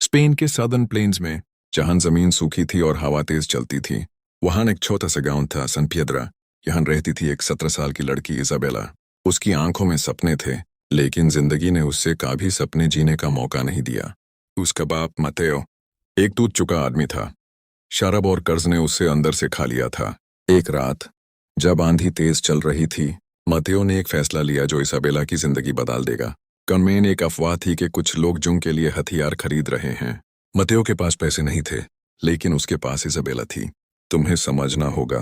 Spain के southern planes में, जहां जमीन सूखी थी और हवा तेज चलती थी, वहां एक छोटा सा गांव था, सन पियद्रा। यहाँ रहती थी एक 17 साल की लड़की इजाबेला। उसकी आंखों में सपने थे, लेकिन जिंदगी ने उससे कभी सपने जीने का मौका नहीं दिया। उसका बाप मतेओ एक टूट चुका आदमी था। शराब और कर्ज ने उससे अंदर से खा लिया था। एक रात जब आंधी तेज चल रही थी, मतेओ ने एक फैसला लिया जो इसाबेला की जिंदगी बदल देगा। कनमेन एक अफवाह थी कि कुछ लोग जुंग के लिए हथियार खरीद रहे हैं। मतेओ के पास पैसे नहीं थे, लेकिन उसके पास इसाबेला थी। तुम्हें समझना होगा,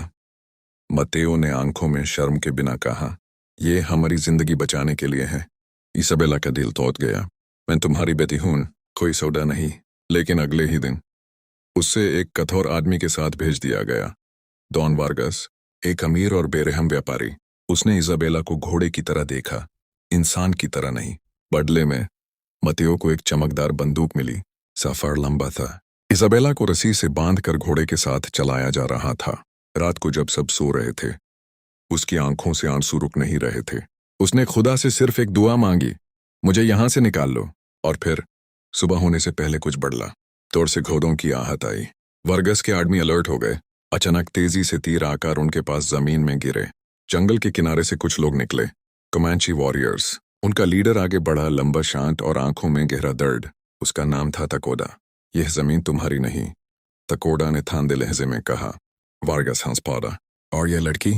मतेओ ने आंखों में शर्म के बिना कहा। ये हमारी जिंदगी बचाने के लिए है। इसाबेला का दिल तोड़ गया। मैं तुम्हारी बेटी हूं, कोई सौदा नहीं। लेकिन अगले ही दिन उससे एक कठोर आदमी के साथ भेज दिया गया, डॉन वार्गस, एक अमीर और बेरहम व्यापारी। उसने इसाबेला को घोड़े की तरह देखा, इंसान की तरह नहीं। बदले में मतेओ को एक चमकदार बंदूक मिली। सफर लंबा था। इसाबेला को रस्सी से बांधकर घोड़े के साथ चलाया जा रहा था। रात को जब सब सो रहे थे, उसकी आंखों से आंसू रुक नहीं रहे थे। उसने खुदा से सिर्फ एक दुआ मांगी, मुझे यहां से निकाल लो। और फिर सुबह होने से पहले कुछ बढ़ला। दूर से घोड़ों की आहट आई। वर्गस के आदमी अलर्ट हो गए। अचानक तेजी से तीर आकर उनके पास जमीन में गिरे। जंगल के किनारे से कुछ लोग निकले, कोमांची वॉरियर्स। उनका लीडर आगे बढ़ा, लंबा, शांत और आंखों में गहरा दर्द। उसका नाम था तकोड़ा। यह जमीन तुम्हारी नहीं, तकोड़ा ने थांदे लहजे में कहा। वार्गस हंस पड़ा। और यह लड़की,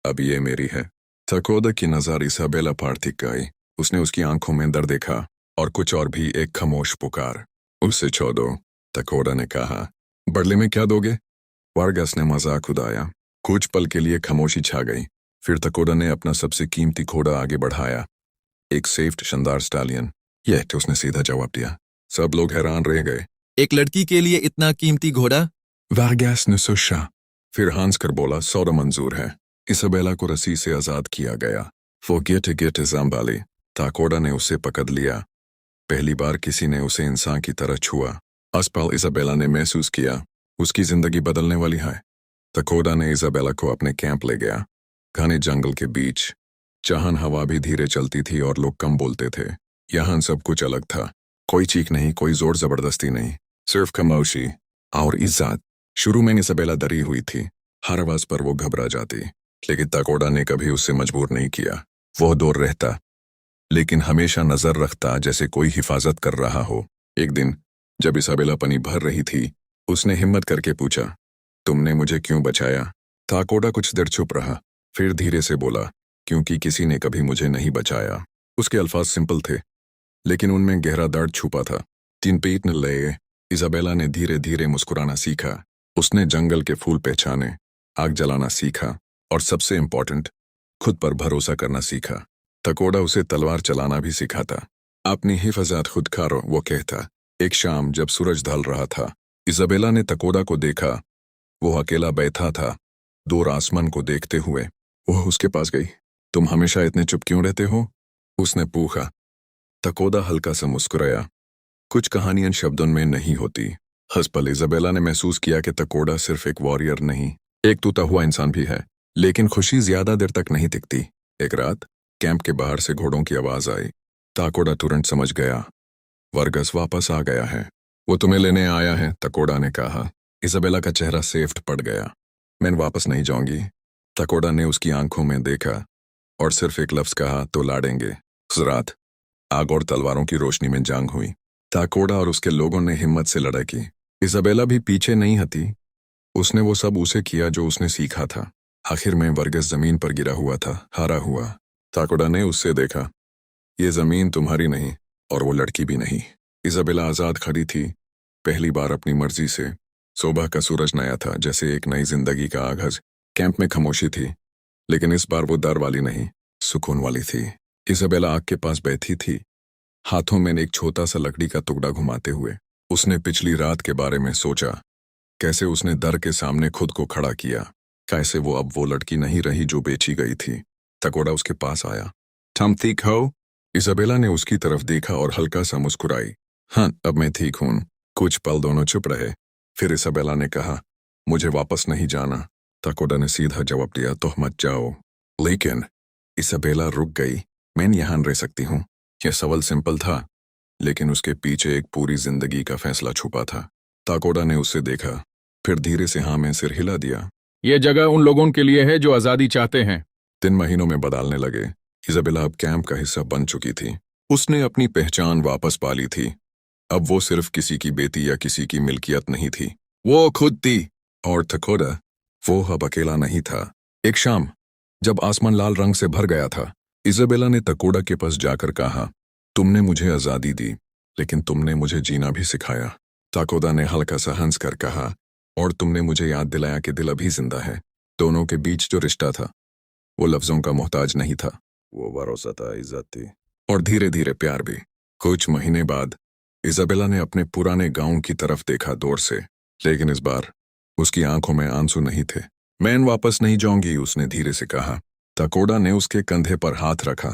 अब ये मेरी है। तकोड़ा की नजर इसाबेला पर टिक गई। उसने उसकी आंखों में दर्द देखा और कुछ और भी, एक खामोश पुकार। उससे छोड़ो, तकोड़ा ने कहा। बदले में क्या दोगे? वार्गस ने मजाक उड़ाया। कुछ पल के लिए खामोशी छा गई। फिर तकोड़ा ने अपना सबसे कीमती घोड़ा आगे बढ़ाया, एक सेफ्ट शानदार स्टालियन। यह तो उसने सीधा जवाब दिया। सब लोग हैरान रह गए। एक लड़की के लिए इतना कीमती घोड़ा? वार्गस ने सोचा, फिर हंस कर बोला, सौदा मंजूर है। इसाबेला को रस्सी से आजाद किया गया। वो गिटे गिटे ज़ाम्बाली। तकोड़ा ने उसे पकड़ लिया। पहली बार किसी ने उसे इंसान की तरह छुआ। उस पल इसाबेला ने महसूस किया, उसकी जिंदगी बदलने वाली है। तकोड़ा ने इसाबेला को अपने कैंप ले गया, घने जंगल के बीच, जहां हवा भी धीरे चलती थी और लोग कम बोलते थे। यहाँ सब कुछ अलग था। कोई चीख नहीं, कोई जोर जबरदस्ती नहीं, सिर्फ खामोशी और इज्जत। शुरू में इसाबेला डरी हुई थी। हर आवाज पर वो घबरा जाती, लेकिन तकोड़ा ने कभी उससे मजबूर नहीं किया। वो दूर रहता, लेकिन हमेशा नजर रखता, जैसे कोई हिफाजत कर रहा हो। एक दिन जब इसाबेला पानी भर रही थी, उसने हिम्मत करके पूछा, तुमने मुझे क्यों बचाया? तकोड़ा कुछ देर चुप रहा, फिर धीरे से बोला, क्योंकि किसी ने कभी मुझे नहीं बचाया। उसके अल्फाज सिंपल थे, लेकिन उनमें गहरा दर्द छुपा था। तीन पीट न ले, इसाबेला ने धीरे धीरे मुस्कुराना सीखा। उसने जंगल के फूल पहचाने, आग जलाना सीखा, और सबसे इम्पोर्टेंट, खुद पर भरोसा करना सीखा। तकोड़ा उसे तलवार चलाना भी सिखाता। अपनी हिफाजत खुद करो, वो कहता। एक शाम जब सूरज ढल रहा था, इसाबेला ने तकोड़ा को देखा। वो अकेला बैठा था, दूर आसमान को देखते हुए। वो उसके पास गई। तुम हमेशा इतने चुप क्यों रहते हो? उसने पूछा। तकोड़ा हल्का सा मुस्कुराया। कुछ कहानियां शब्दों में नहीं होती। हंस पल इसाबेला ने महसूस किया कि तकोड़ा सिर्फ एक वॉरियर नहीं, एक टूटा हुआ इंसान भी है। लेकिन खुशी ज्यादा देर तक नहीं टिकती। एक रात कैंप के बाहर से घोड़ों की आवाज आई। तकोड़ा तुरंत समझ गया, वर्गस वापस आ गया है। वो तुम्हें लेने आया है, तकोड़ा ने कहा। इसाबेला का चेहरा सेफ्ट पड़ गया। मैं वापस नहीं जाऊंगी। तकोड़ा ने उसकी आंखों में देखा और सिर्फ एक लफ्ज कहा, तो लड़ेंगे। उस रात आग और तलवारों की रोशनी में जंग हुई। तकोड़ा और उसके लोगों ने हिम्मत से लड़ाई की। इसाबेला भी पीछे नहीं हटी। उसने वो सब उसे किया जो उसने सीखा था। आखिर में वर्गस जमीन पर गिरा हुआ था, हारा हुआ। तकोड़ा ने उससे देखा, ये जमीन तुम्हारी नहीं, और वो लड़की भी नहीं। इसाबेला आजाद खड़ी थी, पहली बार अपनी मर्जी से। सुबह का सूरज नया था, जैसे एक नई जिंदगी का आगाज। कैंप में खामोशी थी, लेकिन इस बार वो डर वाली नहीं, सुकून वाली थी। इसाबेला आग के पास बैठी थी, हाथों में एक छोटा सा लकड़ी का टुकड़ा घुमाते हुए। उसने पिछली रात के बारे में सोचा, कैसे उसने डर के सामने खुद को खड़ा किया, कैसे वो अब वो लड़की नहीं रही जो बेची गई थी। तकोड़ा उसके पास आया। तुम ठीक हो? इसाबेला ने उसकी तरफ देखा और हल्का सा मुस्कुराई। हाँ, अब मैं ठीक हूं। कुछ पल दोनों चुप रहे। फिर इसाबेला ने कहा, मुझे वापस नहीं जाना। तकोड़ा ने सीधा जवाब दिया, तो मत जाओ। लेकिन इसाबेला रुक गई। मैं यहाँ रह सकती हूँ। यह सवाल सिंपल था, लेकिन उसके पीछे एक पूरी जिंदगी का फैसला छुपा था। ताकोडा ने उसे देखा, फिर धीरे से हाँ में सिर हिला दिया। ये जगह उन लोगों के लिए है जो आज़ादी चाहते हैं। 3 महीनों में बदलने लगे। इजाबेला अब कैंप का हिस्सा बन चुकी थी। उसने अपनी पहचान वापस पा ली थी। अब वो सिर्फ किसी की बेटी या किसी की मिल्कियत नहीं थी, वो खुद थी। और ताकोडा, वो अब अकेला नहीं था। एक शाम, जब आसमान लाल रंग से भर गया था, इजाबेला ने ताकोडा के पास जाकर कहा, तुमने मुझे आज़ादी दी, लेकिन तुमने मुझे जीना भी सिखाया। ताकोडा ने हल्का सा हंस कर कहा, और तुमने मुझे याद दिलाया कि दिल अभी जिंदा है। दोनों के बीच जो रिश्ता था, वो लफ्जों का मोहताज नहीं था, वो भरोसा था, इज्जत थी, और धीरे धीरे प्यार भी। कुछ महीने बाद इजाबेला ने अपने पुराने गांव की तरफ देखा दूर से, लेकिन इस बार उसकी आंखों में आंसू नहीं थे। मैं वापस नहीं जाऊंगी, उसने धीरे से कहा। ताकोडा ने उसके कंधे पर हाथ रखा।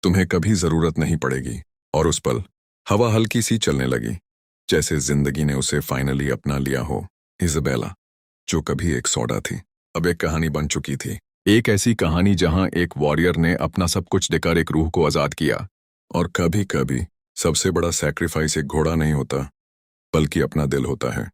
तुम्हें कभी जरूरत नहीं पड़ेगी। और उस पल हवा हल्की सी चलने लगी, जैसे जिंदगी ने उसे फाइनली अपना लिया हो। इजाबेला, जो कभी एक सौदा थी, अब एक कहानी बन चुकी थी। एक ऐसी कहानी जहां एक वॉरियर ने अपना सब कुछ देकर एक रूह को आजाद किया। और कभी कभी सबसे बड़ा सैक्रिफाइस एक घोड़ा नहीं होता, बल्कि अपना दिल होता है।